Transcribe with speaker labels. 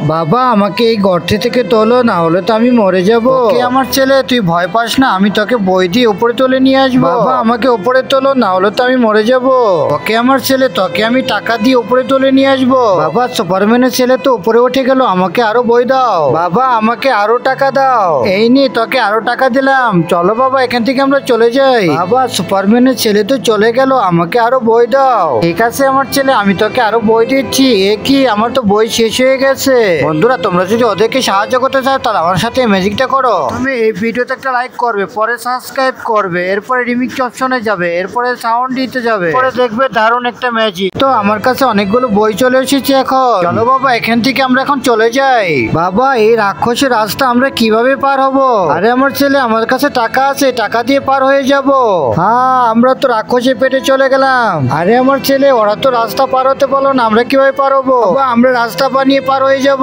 Speaker 1: বাবা আমাকে এই গর্তে থেকে তোলো, না হলে তো আমি মরে যাব। ওকে আমার ছেলে, তুই ভয় পাস না, আমি তোকে বই দিয়ে উপরে তুলে নিয়ে আসবো। বাবা আমাকে উপরে তোলো, না হলে তো আমি মরে যাব। ওকে আমার ছেলে, তোকে আমি টাকা দিয়ে উপরে তুলে নিয়ে আসবো। বাবা সুপারম্যানের ছেলে তো উপরে উঠে গেল, আমাকে আরো বই দাও। বাবা আমাকে আরো টাকা দাও। এই নে তোকে আরো টাকা দিলাম, চলো বাবা এখান থেকে আমরা চলে যাই। বাবা সুপারম্যানের ছেলে তো চলে গেল, আমাকে আরো বই দাও। ঠিক আছে আমার ছেলে, আমি তোকে আরো বই দিচ্ছি। এ কি, আমার তো বই শেষ হয়ে গেছে। বন্ধুরা তোমরা যদি ওদেরকে সাহায্য করতে চাও তাহলে আমার সাথে ম্যাজিকটা করো। তুমি এই ভিডিওতে একটা লাইক করবে, পরে সাবস্ক্রাইব করবে, এরপরে রিমিক্স অপশনে যাবে, এরপরে সাউন্ড দিতে যাবে, পরে দেখবে দারুণ একটা ম্যাজিক। তো আমার কাছে অনেকগুলো বই চলে এসেছে এখন। চলো বাবা এখান থেকে আমরা এখন চলে যাই। বাবা এই রাক্ষসের রাস্তা আমরা কিভাবে পার হব? আরে আমার ছেলে, আমার কাছে টাকা আছে, টাকা দিয়ে পার হয়ে যাব। হ্যাঁ আমরা তো রাক্ষসের পেটে চলে গেলাম। আরে আমার ছেলে, ওরা তো রাস্তা পার হতে বলো না, আমরা কিভাবে পার হবো? বাবা আমরা রাস্তা বানিয়ে পার হয়ে যাব।